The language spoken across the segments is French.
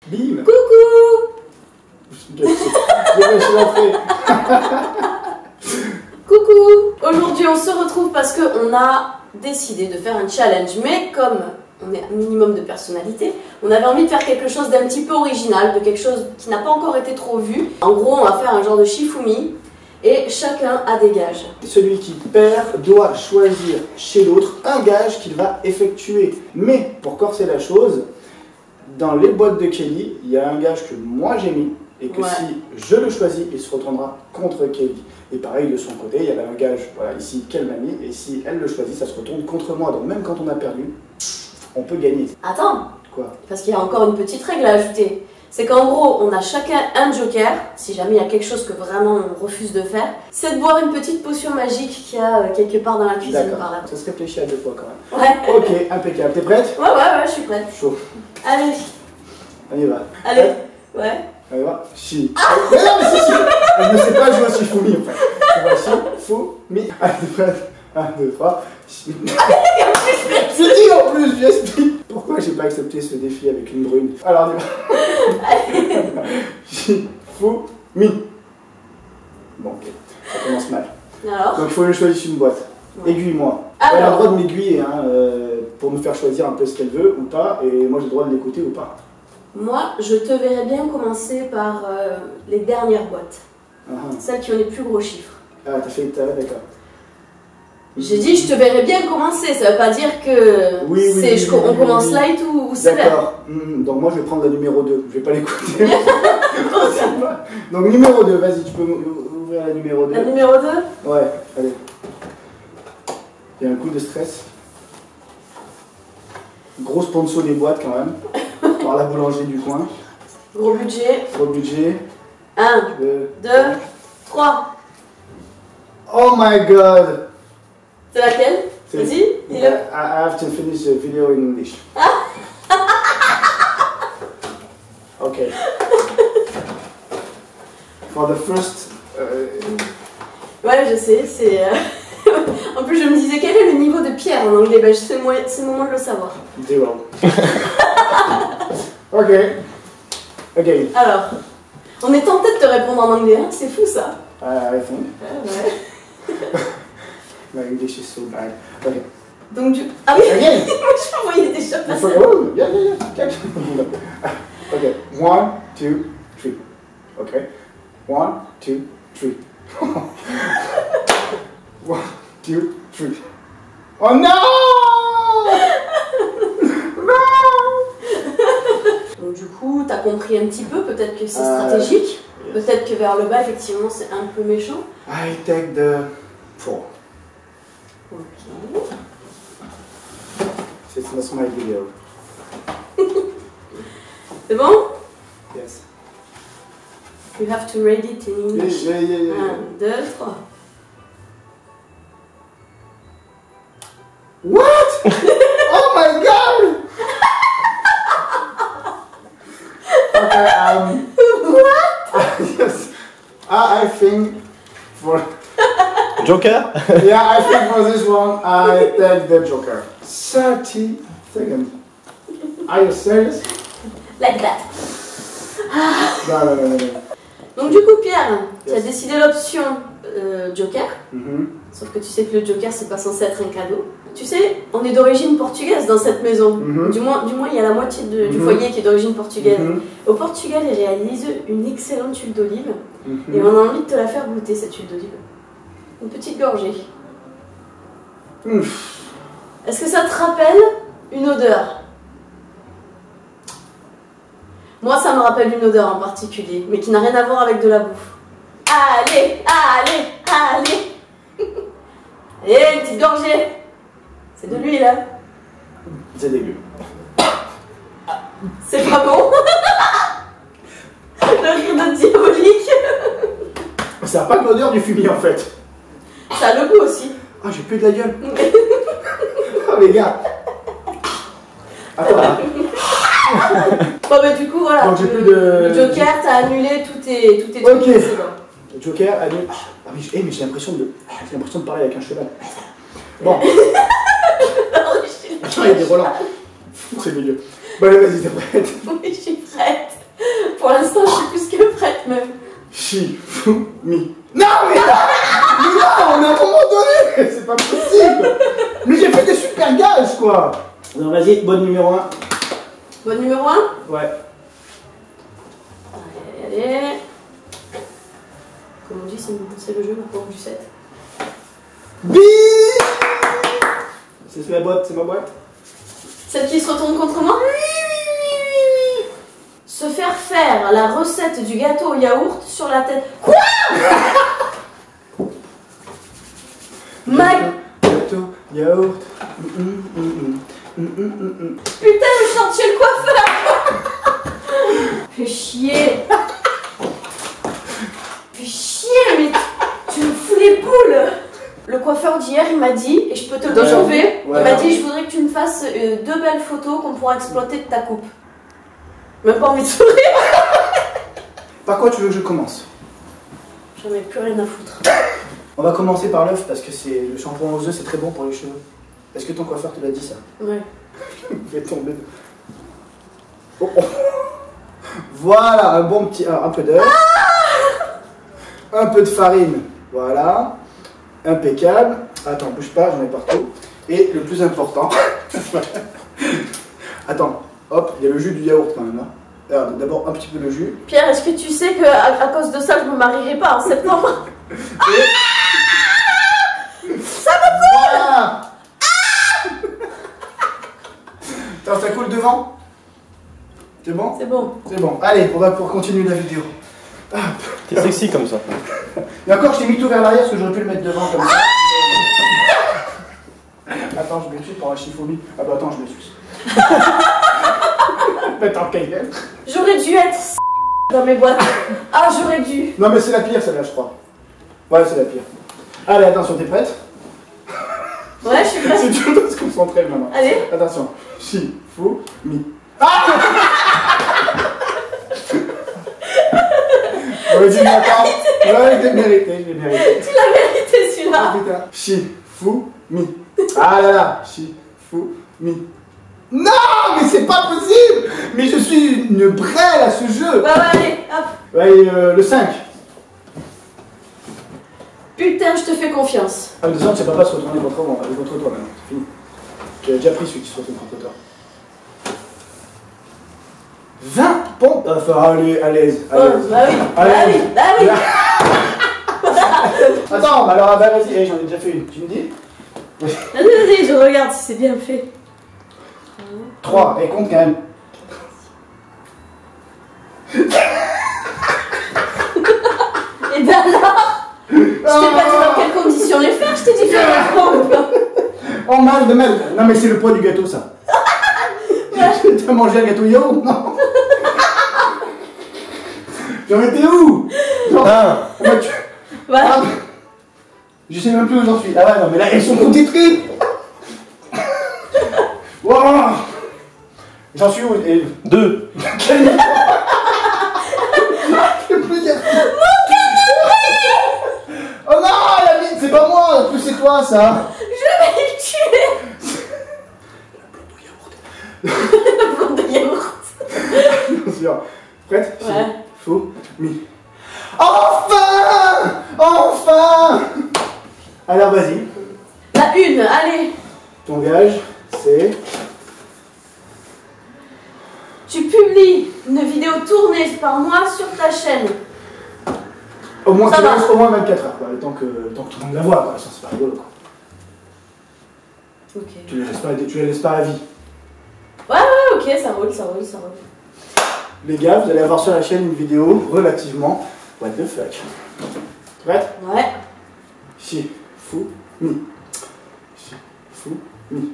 Bim. Coucou. J'ai lâché l'entrée. Coucou. Aujourd'hui on se retrouve parce qu'on a décidé de faire un challenge, mais comme on est un minimum de personnalité, on avait envie de faire quelque chose d'un petit peu original, de quelque chose qui n'a pas encore été trop vu. En gros, on va faire un genre de Shifumi et chacun a des gages. Celui qui perd doit choisir chez l'autre un gage qu'il va effectuer. Mais pour corser la chose, dans les boîtes de Kelly, il y a un gage que moi j'ai mis et que si je le choisis, il se retournera contre Kelly. Et pareil de son côté, il y avait un gage voilà, ici qu'elle m'a mis et si elle le choisit, ça se retourne contre moi. Donc même quand on a perdu, on peut gagner. Attends, Quoi? parce qu'il y a encore une petite règle à ajouter. C'est qu'en gros, on a chacun un joker, si jamais il y a quelque chose que vraiment on refuse de faire, c'est de boire une petite potion magique qu'il y a quelque part dans la cuisine par là. Ça se réfléchit à deux fois quand même. Ouais. Ok, impeccable. T'es prête? Ouais, je suis prête. Chaud. Allez. On y va. Allez. Prête? Ouais. On y va. Si. Mais non, mais si. Elle ne sait pas jouer au Shifumi en fait. On va Shifumi. Allez, t'es prête? 1, 2, 3. C'est dit en plus, j'explique. Pourquoi j'ai pas accepté ce défi avec une brune? Alors, on y va. Shifumi. Bon, ok. Ça commence mal. Alors? Donc, il faut que je choisisse une boîte. Ouais. Aiguille-moi. Alors. Elle a le droit de m'aiguiller hein, pour me faire choisir un peu ce qu'elle veut ou pas. Et moi, j'ai le droit de l'écouter ou pas. Moi, je te verrais bien commencer par les dernières boîtes. Celles qui ont les plus gros chiffres. Ah, t'as fait d'accord. J'ai dit, je te verrais bien commencer, ça veut pas dire que on commence light ou sévère. D'accord. Donc moi je vais prendre la numéro 2, je vais pas l'écouter. Donc numéro 2, vas-y, tu peux ouvrir la numéro 2. La numéro 2? Ouais, allez. Il y a un coup de stress. Gros sponsor des boîtes quand même, par la boulangerie du coin. Gros budget. Gros budget. 1, 2, 3. Oh my god! C'est laquelle? Vas-y, dis-le. I have to finish the video in English. Okay. For the first. Ouais, je sais, c'est. En plus, je me disais, quel est le niveau de Pierre en anglais? C'est le moment de le savoir. 0. Ok. Ok. Alors, on est tenté de te répondre en anglais, hein? C'est fou ça. I think. Ouais. My English is so bad. Okay. Donc du... Ah oui. Again. Je m'envoyais déjà passer. Oh, yeah. Okay. 1, 2, 3. Okay. 1, 2, 3. 1, 2, 3. Oh no! Donc du coup, t'as compris un petit peu, peut-être que c'est stratégique, peut-être que vers le bas, effectivement, c'est un peu méchant. I take the 4. Ok. It's not my video. C'est bon? Yes. You have to read it in English. Yeah. 1, 2, 3. What? Oh my god! Okay, What? yes. I think for... Joker? Yeah, I think for this one, I take the Joker. 30 seconds. Are you serious? Like that. No. Donc du coup, Pierre, tu as Yes. décidé l'option Joker. Mm-hmm. Sauf que tu sais que le Joker, c'est pas censé être un cadeau. Tu sais, on est d'origine portugaise dans cette maison. Mm-hmm. Du moins, il y a la moitié du foyer qui est d'origine portugaise. Mm-hmm. Au Portugal, ils réalisent une excellente huile d'olive. Mm-hmm. Et on a envie de te la faire goûter, cette huile d'olive. Une petite gorgée. Est-ce que ça te rappelle une odeur? Moi, ça me rappelle une odeur en particulier, mais qui n'a rien à voir avec de la bouffe. Allez. Allez, une petite gorgée. C'est de l'huile, hein? C'est dégueu. C'est pas bon. Le rire de diabolique. Ça n'a pas de l'odeur du fumier en fait. Ça a le goût aussi. Ah, j'ai plus de la gueule. Oh les gars. Attends. Bon bah du coup voilà, Donc, j'ai plus de... le Joker, t'as annulé tous tes trucs précédents. Le Joker annule. Ah mais j'ai l'impression de parler avec un cheval. Bon. Attends, il y a des relents. C'est milieu. Bon allez, vas-y, t'es prête? Oui, je suis prête. Shifumi. Non, mais non, on a un moment donné, c'est pas possible. Mais j'ai fait des super gages, quoi. Non, vas-y, bonne numéro 1. Bonne numéro 1? Ouais. Allez. Comme on dit, c'est le jeu maintenant du 7. Bim. C'est la boîte, c'est ma boîte. Celle qui se retourne contre moi? Se faire faire la recette du gâteau au yaourt sur la tête. Quoi? Mag. Gâteau, yaourt. Putain, je chante chez le coiffeur. Fais chier. Fais chier, mais tu me fous les boules. Le coiffeur d'hier, il m'a dit, et je peux te le réchauffer, il m'a dit, je voudrais que tu me fasses 2 belles photos qu'on pourra exploiter de ta coupe. Même pas envie de sourire. Par quoi tu veux que je commence? J'en ai plus rien à foutre. On va commencer par l'œuf parce que c'est le shampoing aux œufs, c'est très bon pour les cheveux. Est-ce que ton coiffeur te l'a dit ça? Ouais. Fais tomber. Oh, oh. Voilà, un bon petit, un peu d'œuf, un peu de farine, voilà, impeccable. Attends, bouge pas, j'en ai partout. Et le plus important, attends, hop, il y a le jus du yaourt quand même. Hein. Alors, d'abord un petit peu de jus. Pierre, est-ce que tu sais qu'à cause de ça, je me marierai pas en septembre? Ça me coule. Voilà. Attends, ça coule devant? C'est bon? C'est bon. C'est bon. Allez, on va pouvoir continuer la vidéo. T'es sexy comme ça. Et encore, je t'ai mis tout vers l'arrière parce que j'aurais pu le mettre devant comme ça. Attends, je m'excuse pour la chiffomie. Ah bah attends, je m'excuse. Attends, quelle. J'aurais dû être dans mes boîtes. Ah, j'aurais dû. Non mais c'est la pire celle-là, je crois. Ouais, c'est la pire. Allez, attention, t'es prête? Ouais, je suis prête. C'est tu dois se concentrer maintenant. Allez. Attention. Chifoumi. Ah. Vas-y, attends. Ouais, je l'ai mérité, je l'ai mérité. Tu l'as mérité celui-là. Oh, putain. Chifoumi. Ah là là. Chifoumi. Non, mais c'est pas possible. Mais je suis une brêle à ce jeu. Ouais, allez, hop. Ouais, le 5. Putain, je te fais confiance. Ah, le 2 c'est pas se retourner contre moi, contre toi maintenant, c'est fini. Tu as déjà pris celui qui se retourne contre toi. 20 pompes. Enfin, allez, à l'aise. Oh, bah oui, bah oui. Attends, alors, bah vas-y, j'en ai déjà fait une. Tu me dis? Vas-y, je regarde si c'est bien fait. 3, et compte quand même. Et ben là, je t'ai pas dit dans quelles conditions les faire, je t'ai dit faire la pompe. Oh, mal de mal. Non, mais c'est le poids du gâteau, ça. T'as mangé un gâteau yaourt? Non. J'en étais où? Ah. Ouais. Ah, je sais même plus où j'en suis. Ah ouais, non, mais là, elles sont comptées tripes. Wow. J'en suis où? 2. Oh non, la mine, c'est pas moi, en plus c'est toi ça. Je vais le tuer. Le blond de yaourt. Bien sûr. Prête? Ouais. Faux. Mi. Enfin! Enfin! Alors vas-y. La 1, allez. Ton gage, c'est... Tu publies une vidéo tournée par mois sur ta chaîne. Au moins, Ça va. au moins 24 heures, quoi, le temps que tout le monde la voit, quoi. Ça, c'est pas rigolo, quoi. Ok. Tu les laisses pas à vie. Ouais, ok, ça roule. Les gars, vous allez avoir sur la chaîne une vidéo relativement what the fuck. Prête? Ouais. Chifoumi. Chifoumi.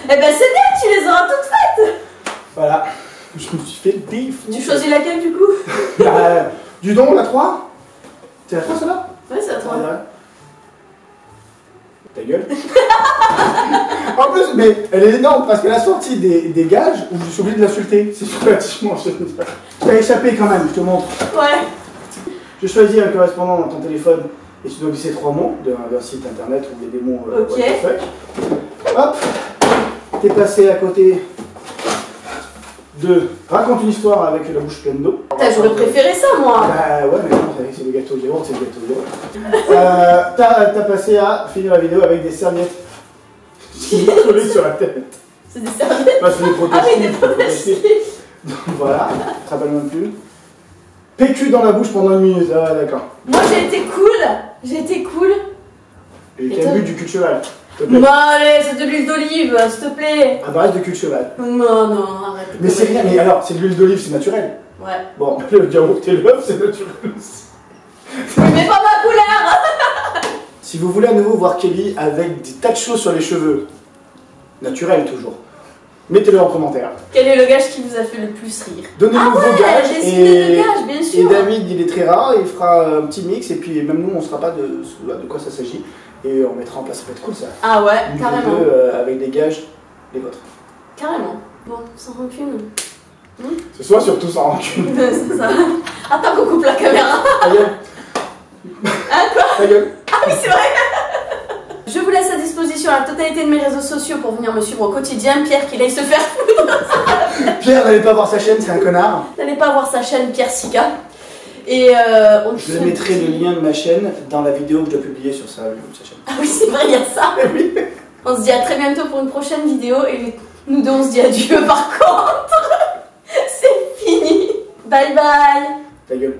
Eh ben c'est bien, tu les auras toutes faites. Voilà. Je me suis fait bif. Tu choisis laquelle du coup? Du don, la 3? C'est la 3 celle-là? Ouais, c'est à toi. Ta gueule. En plus, mais elle est énorme parce qu'elle a sorti des gages où je suis obligé de l'insulter. C'est relativement génial. Tu t'as échappé quand même, je te montre. Ouais. Je choisis un correspondant dans ton téléphone et tu dois glisser 3 mots d'un site internet où il y a des mots Ok. what the fuck. Hop, t'es passé à côté 2. Raconte une histoire avec la bouche pleine d'eau. J'aurais préféré ça, moi. Bah ouais, mais non, c'est le gâteau de yaourt, c'est le gâteau de yaourt. T'as passé à finir la vidéo avec des serviettes qui m'ont collé sur la tête. C'est des serviettes. Bah, c'est des Ah oui, des protestifs. protestifs. Donc voilà, ça s'appelle même plus. PQ dans la bouche pendant 1 minute. Ah d'accord. Moi, j'ai été cool. J'ai été cool. Et quel but du cul de cheval? S'il te plaît. Bon, allez, c'est de l'huile d'olive, s'il te plaît. À base de cul de cheval. Non, non, arrête. Mais c'est rien, mais alors, c'est de l'huile d'olive, c'est naturel. Ouais. Bon, le yaourt et l'œuf, c'est naturel aussi. Mais pas ma couleur. Si vous voulez à nouveau voir Kelly avec des tas de choses sur les cheveux, naturel toujours, mettez-le en commentaire. Quel est le gage qui vous a fait le plus rire? Donnez-nous vos gages. j'ai ciblé le gage, bien Et sûr. David, il est très rare, il fera un petit mix, et puis même nous, on ne saura pas de quoi ça s'agit. Et on mettra en place, ça peut être cool ça. Ah ouais, Une carrément. vidéo, avec des gages, les vôtres. Carrément. Bon, sans rancune. Ce soir, surtout sans rancune. C'est ça. Attends qu'on coupe la caméra. Ta gueule. Hein, quoi? Ta gueule. Ah oui, c'est vrai. Je vous laisse à disposition la totalité de mes réseaux sociaux pour venir me suivre au quotidien. Pierre, qu'il aille se faire foutre. Pierre n'allait pas voir sa chaîne, c'est un connard. N'allez pas voir sa chaîne Pierre Sika. Et on Je mettrai le lien de ma chaîne dans la vidéo que je dois publier sur sa chaîne. Ah oui, c'est vrai, il y a ça. Oui. On se dit à très bientôt pour une prochaine vidéo. Et nous deux, on se dit adieu par contre. C'est fini. Bye bye. Ta gueule.